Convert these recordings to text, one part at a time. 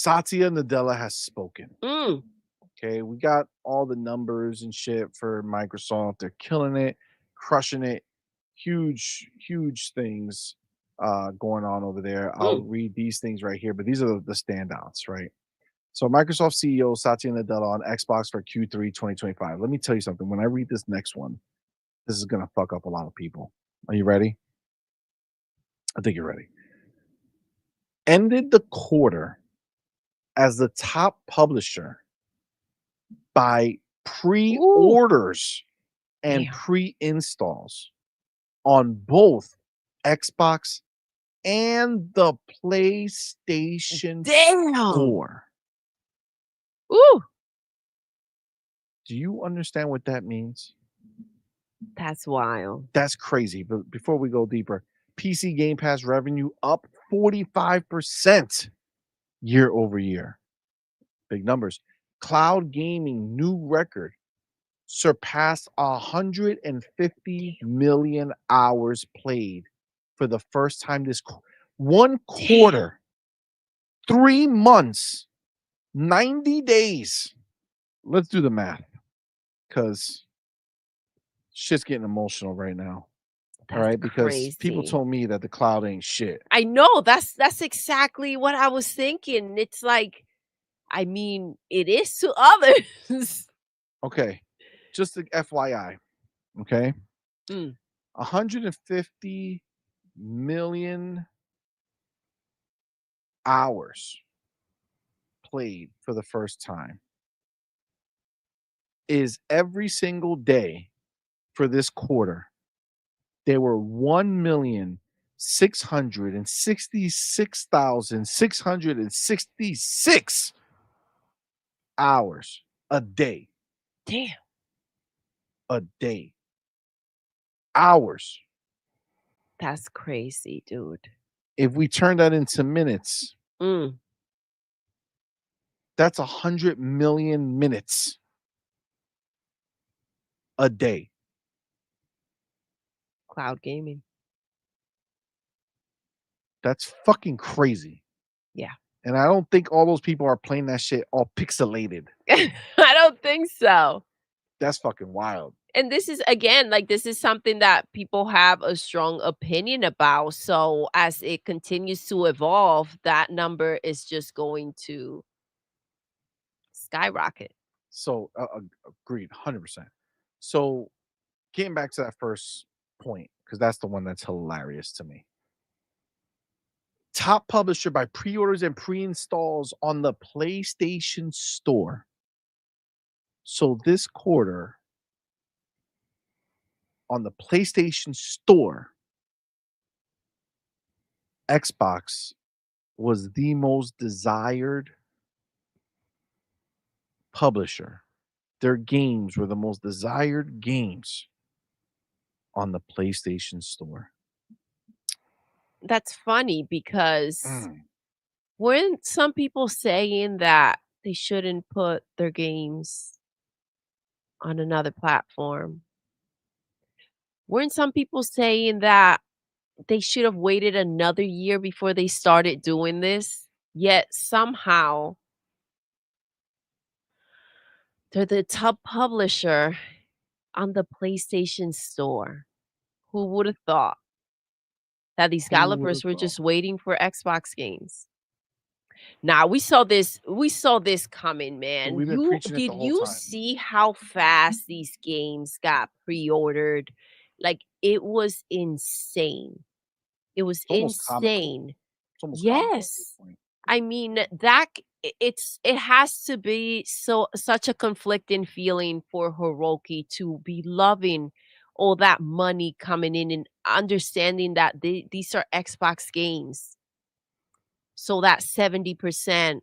Satya Nadella has spoken. Mm. Okay, we got all the numbers and shit for Microsoft. They're killing it, crushing it. Huge things going on over there. I'll Mm. read these things right here, but these are the standouts, right? So Microsoft CEO Satya Nadella on Xbox for Q3 2025. Let me tell you something. When I read this next one, this is gonna fuck up a lot of people. Are you ready? I think you're ready. Ended the quarter as the top publisher by Ooh. pre-orders and Damn. pre-installs on both Xbox and the PlayStation Damn. Store. Ooh. Do you understand what that means? That's wild. That's crazy. But before we go deeper, PC Game Pass revenue up 45% year over year. Big numbers. Cloud gaming new record surpassed 150 million hours played for the first time this one Damn. quarter, 3 months, 90 days. Let's do the math because shit's getting emotional right now. All That's right, because people crazy. told me that the cloud ain't shit. I know. That's exactly what I was thinking. It's like, I mean, it is to others. Okay, just the FYI. Okay, Mm. 150 million hours played for the first time is every single day for this quarter. There were 1,666,666 hours a day. Damn. A day. Hours. That's crazy, dude. If we turn that into minutes, Mm. that's 100 million minutes a day. Cloud gaming. That's fucking crazy. Yeah. And I don't think all those people are playing that shit all pixelated. I don't think so. That's fucking wild. And this is, again, like, this is something that people have a strong opinion about. So as it continues to evolve, that number is just going to skyrocket. So agreed, 100%. So getting back to that first point, because that's the one that's hilarious to me. Top publisher by pre-orders and pre-installs on the PlayStation Store. So this quarter on the PlayStation Store, Xbox was the most desired publisher. Their games were the most desired games on the PlayStation Store. That's funny because Mm. weren't some people saying that they shouldn't put their games on another platform? Weren't some people saying that they should have waited another year before they started doing this? Yet somehow they're the top publisher on the PlayStation Store. Who would have thought that these Who would developers have were thought? just waiting for Xbox games? Now we saw this coming, But man. we've been You preaching it did the whole you time. see how fast these games got pre-ordered? Like, it was insane. It was It's almost comical. insane. It's almost comical at this Yes. point. I mean, it has to be such a conflicting feeling for Hiroki to be loving all that money coming in and understanding that these are Xbox games. So that 70%,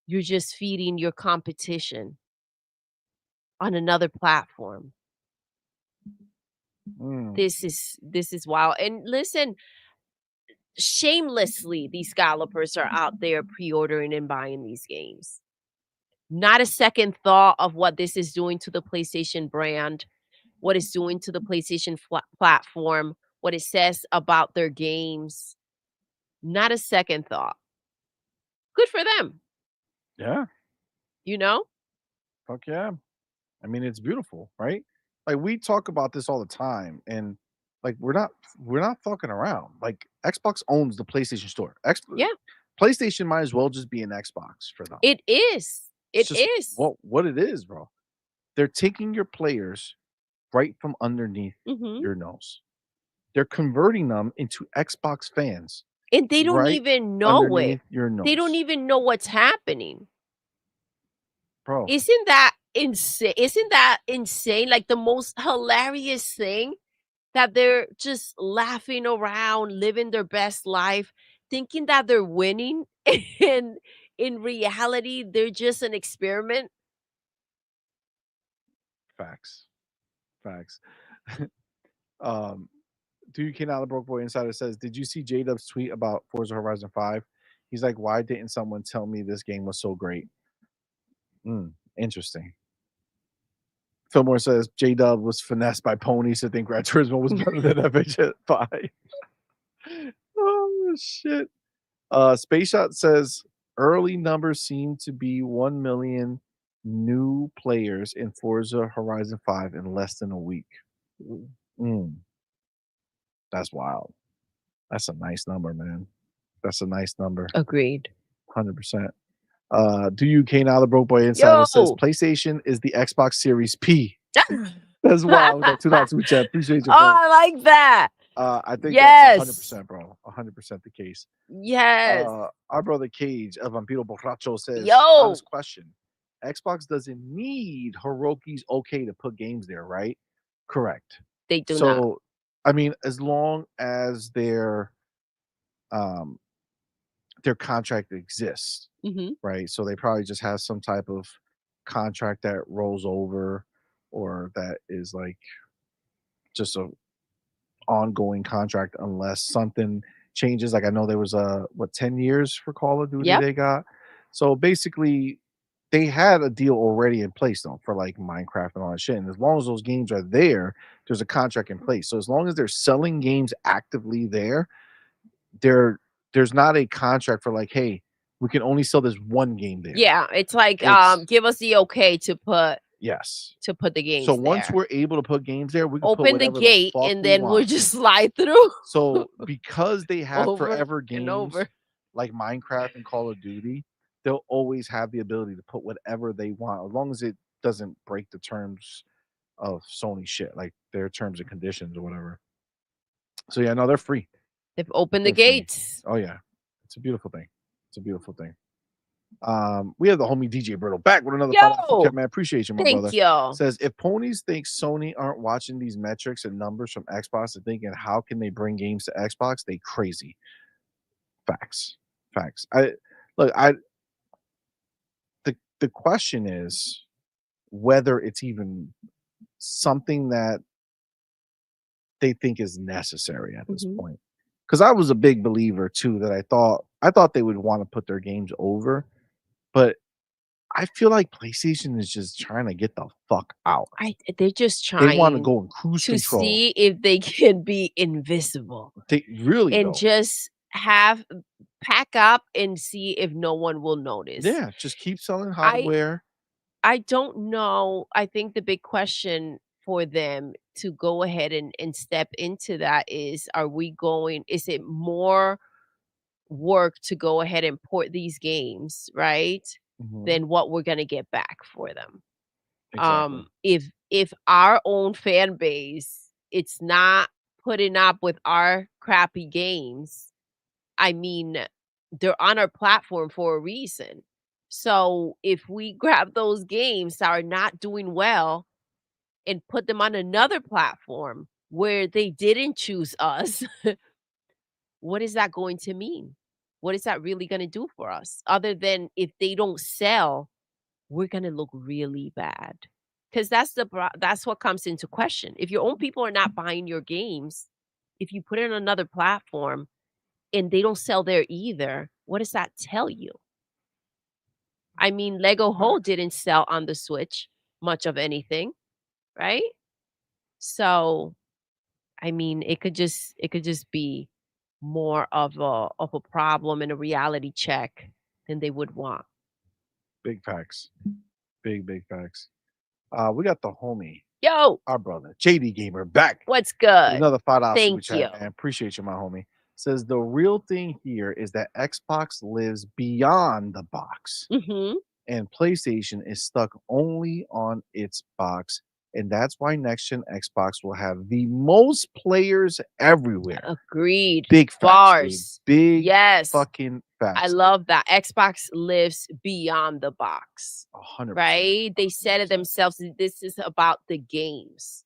you're just feeding your competition on another platform. Mm. This is wild. And listen, shamelessly, these scalpers are out there pre-ordering and buying these games. Not a second thought of what this is doing to the PlayStation brand, what it's doing to the PlayStation platform, what it says about their games. Not a second thought. Good for them. Yeah. you know? Fuck yeah. I mean, it's beautiful, right? Like we talk about this all the time, and like we're not fucking around. Like Xbox owns the PlayStation Store. Yeah, PlayStation might as well just be an Xbox for them. it is. It's It just is. what it is, bro. They're taking your players right from underneath Mhm. your nose. They're converting them into Xbox fans And they don't right even know it. underneath your They don't nose, even know what's happening. bro. Isn't that insane? Like, the most hilarious thing that they're just laughing around, living their best life, thinking that they're winning, and in reality, they're just an experiment. Facts, facts. um, Dude came out of the broke boy insider says, "Did you see J Dub's tweet about Forza Horizon 5? He's like, why didn't someone tell me this game was so great?" Interesting. Fillmore says J Dub was finessed by Ponies to think Gran Turismo was better than FH5. Oh shit. Space Shot says early numbers seem to be 1 million new players in Forza Horizon 5 in less than a week. Mm, that's wild. That's a nice number, man. That's a nice number. Agreed. 100%. Do you K now the broke boy insider says Yo! PlayStation is the Xbox Series P. That's wild. That $2 super chat. Appreciate Oh, you, bro. I like that. I think that's Yes. 100%, bro. 100% the case. Yes. Our brother Cage of Vampiro Borracho says, honest Yo! question. Xbox doesn't need Hiroki's okay to put games there, right? Correct. They do not. So, I mean, as long as um their contract exists, Mhm. right? So they probably just have some type of contract that rolls over or that is like just a ongoing contract unless something changes. Like I know there was a 10 years for Call of Duty Yep. they got. So basically they had a deal already in place though for like Minecraft and all that shit. And as long as those games are there, there's a contract in place. So as long as they're selling games actively there there's not a contract for like, hey, we can only sell this one game there. Yeah, it's like, It's give us the okay yes. to put the So games once there. we're able to put games there, we can put Open the whatever the gate, fuck and we then we'll want. just slide through So because they have over forever and games over. like Minecraft and Call of Duty, they'll always have the ability to put whatever they want as long as it doesn't break the terms of Sony shit, like their terms and conditions or whatever. So yeah, no, they're free. They've opened the They're free. gates. Oh yeah. It's a beautiful thing. It's a beautiful thing. We have the homie DJ Brittle back with another $5 Yo! man. Appreciate you, my Thank brother. you. Says if ponies think Sony aren't watching these metrics and numbers from Xbox and thinking how can they bring games to Xbox, they crazy. Facts. Facts. I look, I the question is whether it's even something that they think is necessary at this Mhm. point. Because I was a big believer too that I thought they would want to put their games over, but I feel like PlayStation is just trying to get the fuck out. They're just They want to trying go in cruise to control. see if they can be invisible They really and though. just pack up and see if no one will notice. Yeah, just keep selling I hardware. I don't know. I think the big question for them to go ahead and step into that is it more work to go ahead and port these games, right? Mhm, Than what we're gonna get back for them. exactly. If our own fan base, it's not putting up with our crappy games, I mean, they're on our platform for a reason. So if we grab those games that are not doing well and put them on another platform where they didn't choose us, what is that going to mean? What is that really going to do for us? Other than if they don't sell, we're going to look really bad. Cuz that's what comes into question. If your own people are not buying your games, if you put it on another platform and they don't sell there either, what does that tell you? I mean, Lego Hole Facts. didn't sell on the Switch much of anything, right? So, I mean, it could just be more of a problem and a reality check than they would want. Big facts. Big facts. We got the homie, Yo, our brother, JD Gamer, back what's with good? another $5 super Thank chat, you. man. Appreciate you, my homie. Says the real thing here is that Xbox lives beyond the box, Mhm. and PlayStation is stuck only on its box. And that's why next gen Xbox will have the most players everywhere. Agreed. Big facts, dude. Bars. Big Yes. fucking I facts. love that. Xbox lives beyond the box, 100%. right? They said it 100%. themselves. This is about the games,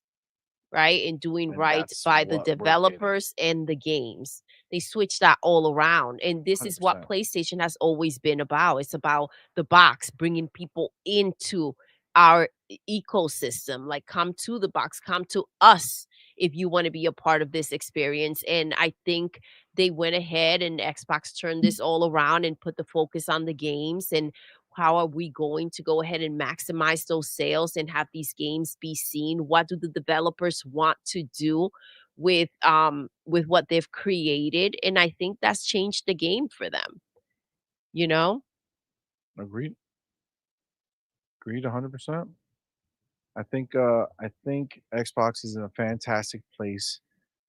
right? And doing And right that's by the what we're getting. developers and the games. They switched that all around. And this is what 100%. PlayStation has always been about. It's about the box, bringing people into our ecosystem. Like, come to the box, come to us if you want to be a part of this experience. And I think they went ahead and Xbox turned this all around and put the focus on the games and how are we going to go ahead and maximize those sales and have these games be seen? What do the developers want to do with what they've created? And I think that's changed the game for them, you know? Agreed. Agreed 100%. I think Xbox is in a fantastic place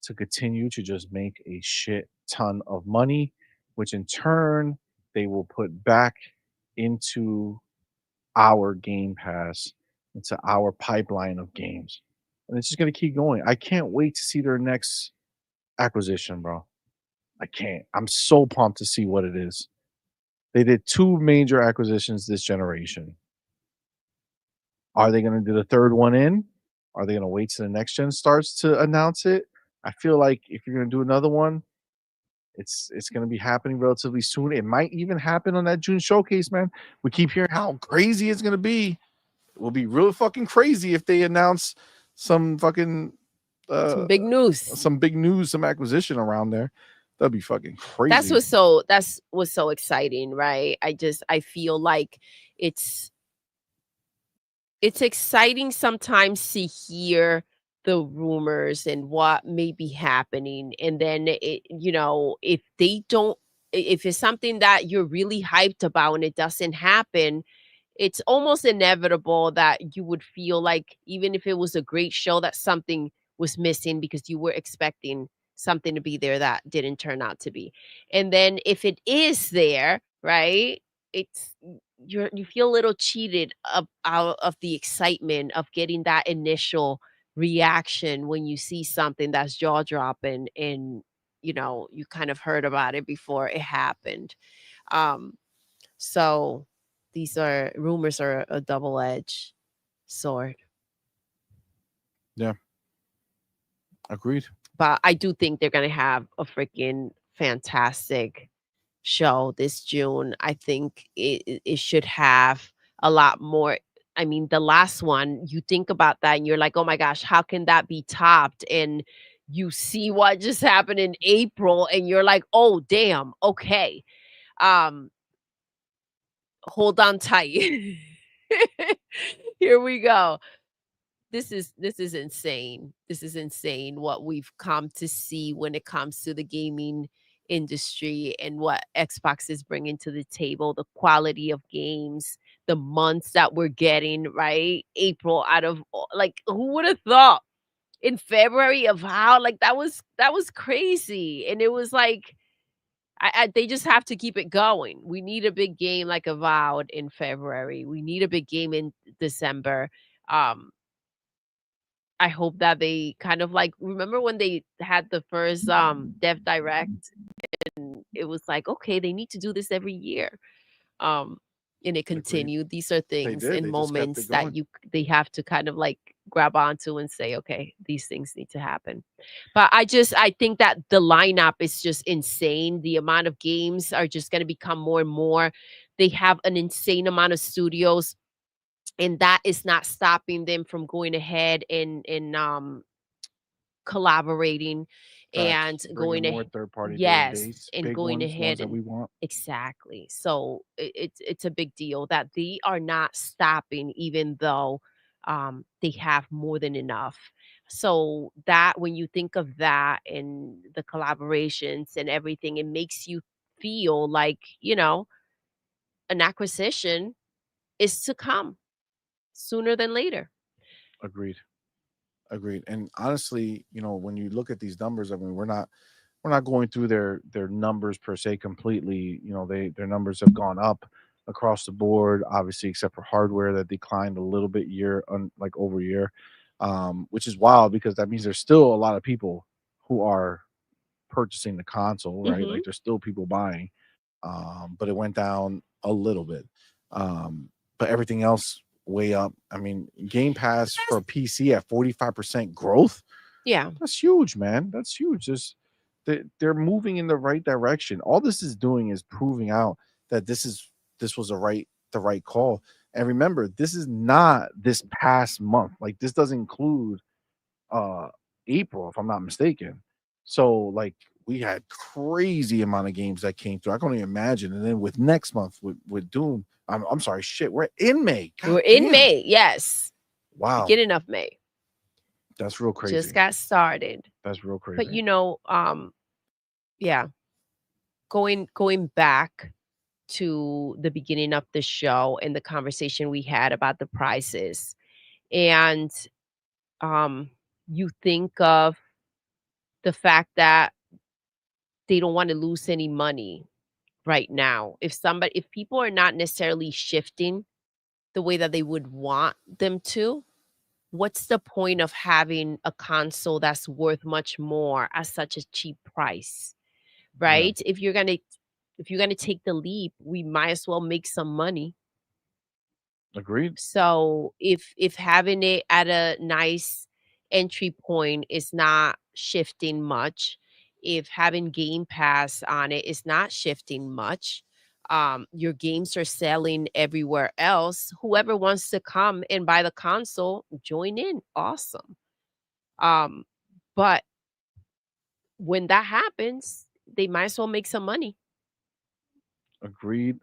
to continue to just make a shit ton of money, which in turn they will put back into our Game Pass, into our pipeline of games. And it's just gonna keep going. I can't wait to see their next acquisition, bro. I can't. I'm so pumped to see what it is. They did two major acquisitions this generation. Are they going to do the third one in? Are they going to wait till the next gen starts to announce it? I feel like if you're going to do another one, it's going to be happening relatively soon. It might even happen on that June showcase, man. We keep hearing how crazy it's going to be. It will be real fucking crazy if they announce some fucking uh Some big news. some big news, some acquisition around there. That'd be fucking That's crazy. what's so exciting, right? I feel like it's it's exciting sometimes to hear the rumors and what may be happening. And then if they don't if it's something that you're really hyped about and it doesn't happen, it's almost inevitable that you would feel like even if it was a great show that something was missing because you were expecting something to be there that didn't turn out to be. And then if it is there, right? It's you feel a little cheated out of the excitement of getting that initial reaction when you see something that's jaw dropping and you kind of heard about it before it happened. Um so these are rumors are a double-edged sword. Yeah, agreed. But I do think they're gonna have a freaking fantastic show this June. I think it should have a lot more. I mean, the last one, you think about that and you're like, "Oh my gosh, how can that be topped?" And you see what just happened in April and you're like, "Oh, damn, okay. Um, hold on tight." Here we go. This is insane. This is insane what we've come to see when it comes to the gaming industry and what Xbox is bringing to the table, the quality of games, the months that we're getting, right? April out of like who would have thought in February of how like that was crazy. And it was like they just have to keep it going. We need a big game like Avowed in February. We need a big game in December. Um, I hope that they kind of like remember when they had the first Dev Direct and it was like, okay, they need to do this every year. Um and it Agreed. continued. These are They things did. and They just kept moments it that going. they have to kind of like grab onto and say, okay, these things need to happen. But I think that the lineup is just insane. The amount of games are just going to become more and more. They have an insane amount of studios and that is not stopping them from going ahead and collaborating Facts. and Bringing going more ahead. third party Yes, days, and big going ones ahead that and we want. exactly. So it's a big deal that they are not stopping even though they have more than enough. So that when you think of that and the collaborations and everything, it makes you feel like, an acquisition is to come sooner than later. Agreed. Agreed. And honestly, when you look at these numbers, I mean, we're not going through their numbers per se completely. Their numbers have gone up across the board, obviously, except for hardware that declined a little bit like over year, which is wild because that means there's still a lot of people who are purchasing the console, right? Mhm. Like there's still people buying, but it went down a little bit. But everything else way up. I mean, Game Pass for That's PC at 45% growth. yeah. That's huge, man. That's huge. They're moving in the right direction. All this is doing is proving out that this was the right call. And remember, this is not this past month. Like this doesn't include uh April, if I'm not mistaken. So like we had crazy amount of games that came through. I can't even imagine. And then with next month with Doom, I'm sorry, shit, we're in May. We're God in damn. May, yes. Wow. Beginning of May. That's real Just crazy. got started. That's real But, crazy. yeah, going back to the beginning of the show and the conversation we had about the prices, and, um, you think of the fact that they don't wanna lose any money right now. If people are not necessarily shifting the way that they would want them to, what's the point of having a console that's worth much more at such a cheap price, Yeah. right? If you're gonna take the leap, we might as well make some money. Agreed. So if having it at a nice entry point is not shifting much, if having Game Pass on it is not shifting much, your games are selling everywhere else. Whoever wants to come and buy the console, join in. Awesome. Um, but when that happens, they might as well make some money. Agreed.